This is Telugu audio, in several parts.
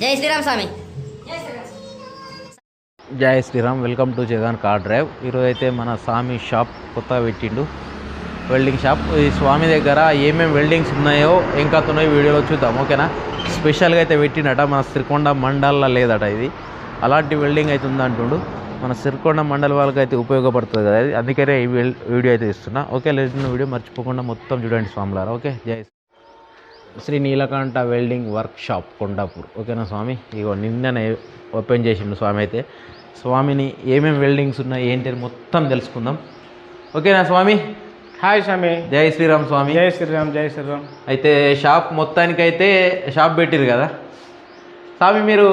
జై శ్రీరామ్ స్వామి. జై Shriram. Welcome to Jagan car drive. ఈరోజు అయితే మన స్వామి షాప్ కొత్తగా పెట్టిండు, వెల్డింగ్ షాప్. ఈ స్వామి దగ్గర ఏమేమి వెల్డింగ్స్ ఉన్నాయో ఇంకా ఉన్నాయో వీడియోలో చూద్దాం, ఓకేనా. స్పెషల్గా అయితే పెట్టిండట, మన సిరికొండ మండల్లో లేదట ఇది. అలాంటి వెల్డింగ్ అయితే ఉందంటుండు. మన సిరికొండ మండలి వాళ్ళకి అయితే ఉపయోగపడుతుంది కదా, అందుకనే ఈ వీడియో అయితే ఇస్తున్నా. ఓకే, లేచిన వీడియో మర్చిపోకుండా మొత్తం చూడండి స్వామిలారా. ఓకే, జై Shri Neelakantha welding work shop Kondapur. ఓకేనా స్వామి. ఇగో నిన్ననే ఓపెన్ చేసిండు స్వామి. అయితే స్వామిని ఏమేమి వెల్డింగ్స్ ఉన్నాయి ఏంటి మొత్తం తెలుసుకుందాం, ఓకేనా స్వామి. హాయ్ స్వామి. జై శ్రీరామ్ స్వామి. జై శ్రీరామ్. జై శ్రీరామ్. అయితే షాప్ మొత్తానికైతే షాప్ పెట్టిరు కదా స్వామి, మీరు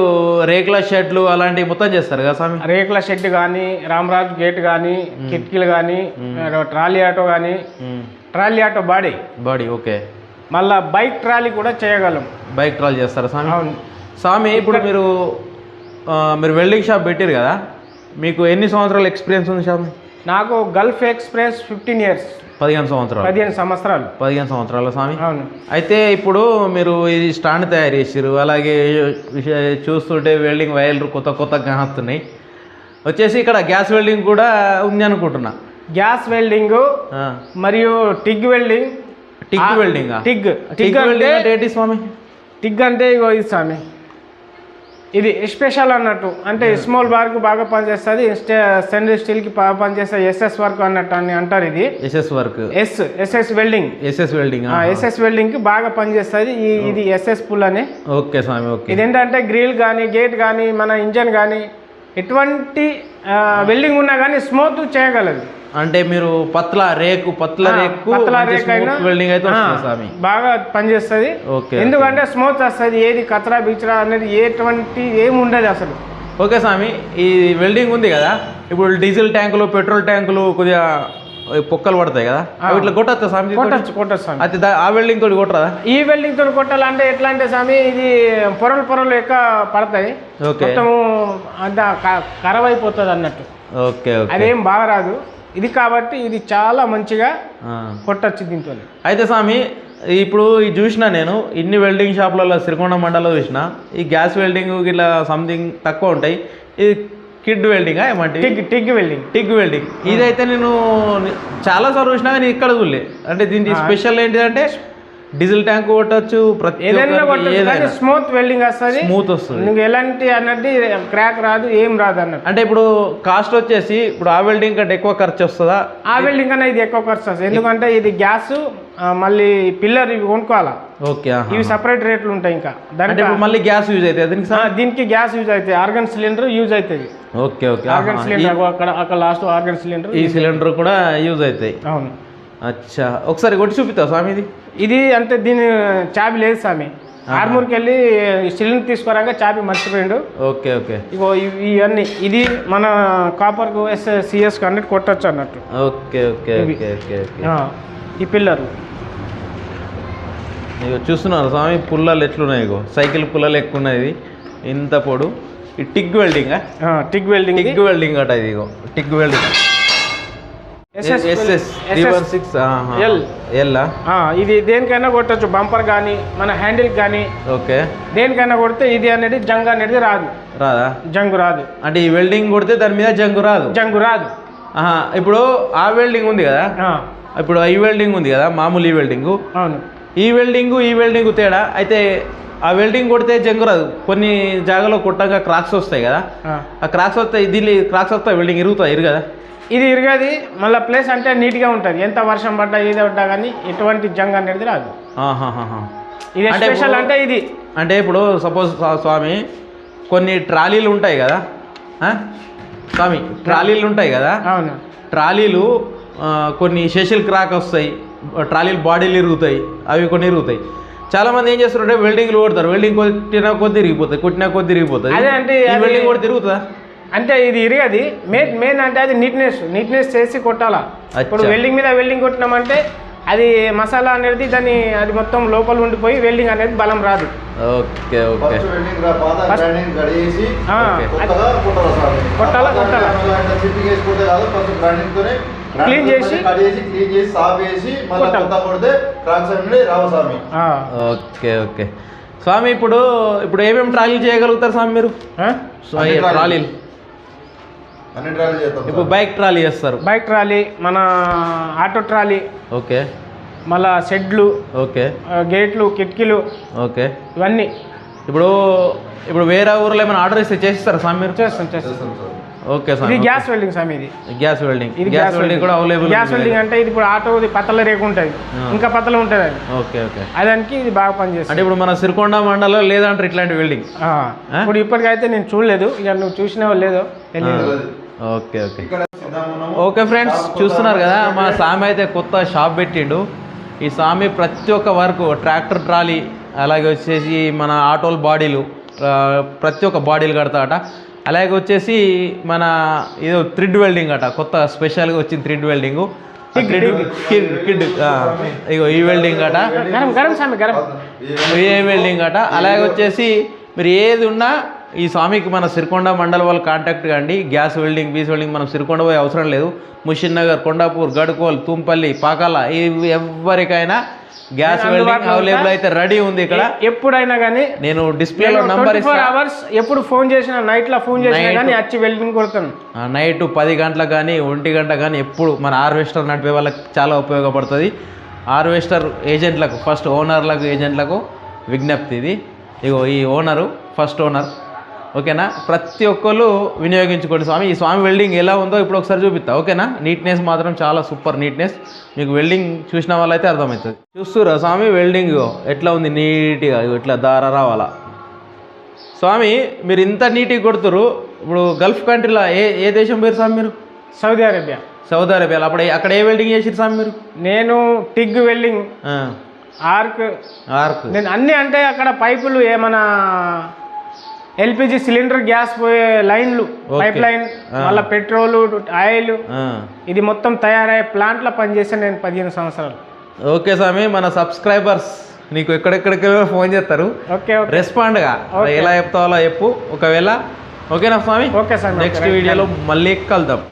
రేకుల షెడ్లు అలాంటివి మొత్తం చేస్తారు కదా స్వామి. రేకుల షెడ్ కానీ, రామరాజ్ గేట్ కానీ, కిటికీలు కానీ, ట్రాలీ ఆటో కానీ, ట్రాలీ ఆటో బాడీ ఓకే. మళ్ళా బైక్ ట్రాలీ కూడా చేయగలం. బైక్ ట్రాలీ చేస్తారా స్వామి? అవును స్వామి. ఇప్పుడు మీరు వెల్డింగ్ షాప్ పెట్టారు కదా, మీకు ఎన్ని సంవత్సరాల ఎక్స్పీరియన్స్ ఉంది స్వామి? నాకు గల్ఫ్ ఎక్స్ప్రెస్ 15 years. 15 సంవత్సరాలు. 15 సంవత్సరాలు. 15 సంవత్సరాల స్వామి. అవును. అయితే ఇప్పుడు మీరు ఈ స్టాండ్ తయారు చేసారు, అలాగే చూస్తుంటే వెల్డింగ్ వైర్లు కొత్త కానొస్తున్నాయి. వచ్చేసి ఇక్కడ గ్యాస్ వెల్డింగ్ కూడా ఉంది అనుకుంటున్నా. గ్యాస్ వెల్డింగ్ మరియు TIG welding. TIG welding. TIG అంటే ఏంటి స్వామి? టిగ్ అంటే ఇగో ఇది స్వామి, ఇది స్పెషల్ అన్నట్టు. అంటే స్మాల్ బార్కు బాగా పనిచేస్తుంది, స్టెయిన్లెస్ స్టీల్కి బాగా పనిచేస్తుంది. ఎస్ఎస్ వర్క్ అన్నట్టు అని అంటారు. ఇది SS work. SS welding. SS వెల్డింగ్కి బాగా పనిచేస్తుంది. ఇది ఎస్ఎస్ పుల్ అని. ఓకే స్వామి. ఓకే. ఇది ఏంటంటే గ్రిల్ కానీ, గేట్ కానీ, మన ఇంజన్ కానీ ఎటువంటి వెల్డింగ్ ఉన్నా కానీ స్మూత్ చేయగలదు. అంటే మీరు పత్ల రేకు వెల్డింగ్ అయితే స్వామి బాగా పనిచేస్తుంది. ఎందుకంటే స్మూత్ వస్తుంది, ఏది కచరా బిచరా అనేది ఎటువంటి ఏమి ఉండదు అసలు. ఓకే స్వామి. ఈ వెల్డింగ్ ఉంది కదా, ఇప్పుడు డీజిల్ ట్యాంకులు, పెట్రోల్ ట్యాంకులు కొద్దిగా పొక్కలు పడతాయి కదా, ఇట్లా కొట్టచ్చు స్వామి? కొట్టచ్చు స్వామి. అయితే ఆ వెల్డింగ్ తోటి కొట్టరా? ఈ వెల్డింగ్ తోటి కొట్టాలంటే ఎట్లా అంటే స్వామి, ఇది పొరలు ఎక్కువ పడతాయి, మొత్తము అంతా ఖరాబ్ అయిపోతుంది అన్నట్టు. ఓకే. అదేం బాగా రాదు ఇది, కాబట్టి ఇది చాలా మంచిగా కొట్టచ్చు దీంతో. అయితే స్వామి, ఇప్పుడు ఇది చూసిన నేను ఇన్ని వెల్డింగ్ షాపులలో సిరికొండ మండలంలో చూసిన, ఈ గ్యాస్ వెల్డింగ్ ఇట్లా సంథింగ్ తక్కువ ఉంటాయి. ఇది కిడ్ వెల్డింగా ఏమంటే? TIG welding. ఇదైతే నేను చాలా సార్లు చూసినా కానీ ఇక్కడ చూడలే. అంటే దీనికి స్పెషల్ ఏంటిదంటే డీజిల్ ట్యాంక్ కొట్టచ్చు, స్మూత్ వెల్డింగ్ వస్తుంది. స్మూత్ వస్తుంది, ఎలాంటి అన్నది క్రాక్ రాదు, ఏం రాదు అన్నట్టు. అంటే ఇప్పుడు కాస్ట్ వచ్చేసి ఇప్పుడు ఆ వెల్డింగ్ కంటే ఎక్కువ ఖర్చు వస్తుందా? ఆ వెల్డింగ్ కన్నా ఇది ఎక్కువ ఖర్చు వస్తుంది. ఎందుకంటే ఇది గ్యాస్, మళ్ళీ పిల్లర్ ఇవి కొనుక్కోవాలా. ఓకే. ఇవి సపరేట్ రేట్లు ఉంటాయి. ఇంకా దానికి మళ్ళీ గ్యాస్ యూజ్ అవుతుంది. దీనికి గ్యాస్ యూజ్ అవుతుంది, ఆర్గన్ సిలిండర్ యూజ్ అవుతుంది. ఓకే. ఆర్గన్ సిలిండర్ అక్కడ లాస్ట్ ఆర్గన్ సిలిండర్, ఈ సిలిండర్ కూడా యూజ్ అవుతాయి. అవును. అచ్చా, ఒకసారి కొట్టి చూపిస్తావు స్వామి? ఇది అంటే దీని చాబీ లేదు స్వామి. ఆర్మూర్కి వెళ్ళి సిలిండర్ తీసుకోరాక చాబీ మర్చిపోయిండు. ఓకే. ఇగో ఇవన్నీ ఇది మన కాపర్కు సిఎస్ అన్నట్టు కొట్టచ్చు అన్నట్టు. ఓకే. ఈ పిల్లర్ ఇగో చూస్తున్నారు స్వామి, పుల్లలు ఎట్లున్నాయి? ఇగో సైకిల్ పుల్లలు ఎక్కువ ఉన్నాయి, ఇంత పొడు. ఈ టిగ్ వెల్డింగ్ అట ఇది. ఇగో టిగ్ వెల్డింగ్. ఇది దేనికైనా కొట్టచ్చు, బంపర్ కానీ, మన హ్యాండిల్ కానీ. ఓకే. దేనికైనా కొడితే ఇది అనేది జంగ్ అనేది రాదా? జంగు రాదు. అంటే ఈ వెల్డింగ్ కొడితే దాని మీద జంగు రాదు. ఇప్పుడు ఆ వెల్డింగ్ ఉంది కదా, ఇప్పుడు ఈ వెల్డింగ్ ఉంది కదా, మామూలు ఈ వెల్డింగ్. అవును. ఈ వెల్డింగ్ తేడా అయితే, ఆ వెల్డింగ్ కొడితే జంగు రాదు. కొన్ని జాగాలో కొట్టగా క్రాక్స్ వస్తాయి కదా, ఆ క్రాక్స్ వస్తాయి. దీన్ని క్రాక్స్ వస్తాయి, వెల్డింగ్ ఇరుగుదా? ఇది ఇరగది. మళ్ళీ ప్లేస్ అంటే నీట్గా ఉంటుంది. ఎంత వర్షం పడ్డా ఏది పడ్డా కానీ ఎటువంటి జంగ్ అనేది రాదు. ఇది స్పెషల్ అంటే ఇది. అంటే ఇప్పుడు సపోజ్ స్వామి కొన్ని ట్రాలీలు ఉంటాయి కదా స్వామి, అవును. ట్రాలీలు కొన్ని సెషల్ క్రాక్ వస్తాయి, ట్రాలీలు బాడీలు ఇరుగుతాయి, అవి కొన్ని ఇరుగుతాయి. చాలా మంది ఏం చేస్తారంటే వెల్డింగ్లు కొడతారు, వెల్డింగ్ కొట్టినా కొద్ది ఇరిగిపోతుంది. అదే అంటే వెల్డింగ్ కూడా తిరుగుతుందా? అంటే ఇది ఇరగది. మెయిన్ అంటే అది నీట్నెస్ చేసి కొట్టాలా. ఇప్పుడు వెల్డింగ్ మీద వెల్డింగ్ కొట్టినామంటే అది మసాలా అనేది అది మొత్తం లోపల ఉండిపోయి వెల్డింగ్ అనేది బలం రాదు. ఓకే. కొట్టాలా క్లీన్ చేసి ఓకే. స్వామి ఇప్పుడు ఏమేమి ట్రాలీ చేయగలుగుతారు స్వామి మీరు? ట్రాలీలు ఇప్పుడు బైక్ ట్రాలీ చేస్తారు, బైక్ ట్రాలీ, మన ఆటో ట్రాలీ, ఓకే, మళ్ళా షెడ్లు, ఓకే, గేట్లు, కిటికీలు, ఓకే, ఇవన్నీ. ఇప్పుడు వేరే ఊర్లో ఏమైనా ఆర్డర్ ఇస్తే చేసిస్తారా స్వామి మీరు? చేస్తాం. ఓకే ఇది స్వామి. గ్యాస్ వెల్డింగ్ స్వామి. ఇది గ్యాస్ వెల్డింగ్. ఇది గ్యాస్ వెల్డింగ్ కూడా అవైలబుల్. గ్యాస్ వెల్డింగ్ అంటే ఇది ఇప్పుడు ఆటోది పతల రేకు ఉంటుంది, ఇంకా పతల ఉంటుంది అది. Okay okay. అదానికి ఇది బాగా పనిచేస్తుంది. అంటే ఇప్పుడు మన సిరికొండ మండలం లేదంటారు ఇట్లాంటి వెల్డింగ్? ఇప్పుడు ఇప్పటికైతే నేను చూడలేదు, ఇక నువ్వు చూసినావో లేదో తెలియదు. ఓకే ఓకే ఓకే ఫ్రెండ్స్, చూస్తున్నారు కదా మా స్వామి అయితే కొత్త షాప్ పెట్టిండు. ఈ స్వామి ప్రతి ఒక్క వర్క్, ట్రాక్టర్ ట్రాలీ, అలాగే వచ్చేసి మన ఆటోల బాడీలు, ప్రతి ఒక్క బాడీలు కడతాట. అలాగే వచ్చేసి మన ఏదో థ్రెడ్ వెల్డింగ్ అట, కొత్త స్పెషల్గా వచ్చింది థ్రెడ్ వెల్డింగ్. ఇగో ఈ వెల్డింగ్ అట, ఏ వెల్డింగ్ అట. అలాగే వచ్చేసి మీరు ఏది ఉన్నా ఈ స్వామికి మన సిరికొండ మండలం వాళ్ళు కాంటాక్ట్ కండి. గ్యాస్ వెల్డింగ్, బీస్ వెల్డింగ్ మనం సిరికొండ పోయే అవసరం లేదు. ముషిన్ నగర్, కొండాపూర్, గడుకోల్, తుంపల్లి, పాకాల, ఎవరికైనా గ్యాస్ వెల్డింగ్ అవైలబుల్ అయితే రెడీ ఉంది ఇక్కడ. ఎప్పుడైనా కానీ నేను డిస్ప్లేలో నంబర్ 24 hours ఎప్పుడు ఫోన్ చేసినా, నైట్లో ఫోన్ చేసినా కానీ వచ్చి వెల్డింగ్ కొడతాను. నైట్ 10 గంటలకు కానీ 1 గంట కానీ ఎప్పుడు మన హార్వెస్టర్ నడిపే వాళ్ళకి చాలా ఉపయోగపడుతుంది. హార్వెస్టర్ ఏజెంట్లకు, ఫస్ట్ ఓనర్లకు, ఏజెంట్లకు విజ్ఞప్తి ఇది. ఇగో ఈ ఓనరు, ఫస్ట్ ఓనర్, ఓకేనా? ప్రతి ఒక్కరు వినియోగించుకోండి స్వామి. ఈ స్వామి వెల్డింగ్ ఎలా ఉందో ఇప్పుడు ఒకసారి చూపిస్తా, ఓకేనా? నీట్నెస్ మాత్రం చాలా సూపర్ నీట్నెస్. మీకు వెల్డింగ్ చూసిన వాళ్ళైతే అర్థమవుతుంది. చూస్తురా స్వామి వెల్డింగ్ ఎట్లా ఉంది, నీట్గా ఇట్లా దార రావాలా. స్వామి మీరు ఇంత నీట్గా కొడుతురు. ఇప్పుడు గల్ఫ్ కంట్రీలో ఏ దేశం పేరు స్వామి మీరు? Saudi Arabia. సౌదీ అరేబియాలో అక్కడ ఏ వెల్డింగ్ చేసిరు స్వామి మీరు? నేను టిగ్ వెల్డింగ్, ఆర్క్. నేను అన్నీ అంటే అక్కడ పైపులు, ఏమన్నా ఎల్పిజి సిలిండర్, గ్యాస్ పోయే లైన్లు, పైప్ లైన్, మళ్ళీ పెట్రోలు, ఆయిల్, ఇది మొత్తం తయారయ్యే ప్లాంట్లో పనిచేసాను నేను 15 సంవత్సరాలు. ఓకే స్వామి, మన సబ్స్క్రైబర్స్ నీకు ఎక్కడెక్కడికి ఫోన్ చేస్తారు. ఓకే, రెస్పాండ్గా ఎలా చెప్తావో చెప్పు ఒకవేళ. ఓకేనా స్వామి? ఓకే స్వామి. నెక్స్ట్ వీడియోలో మళ్ళీ కలుద్దాం.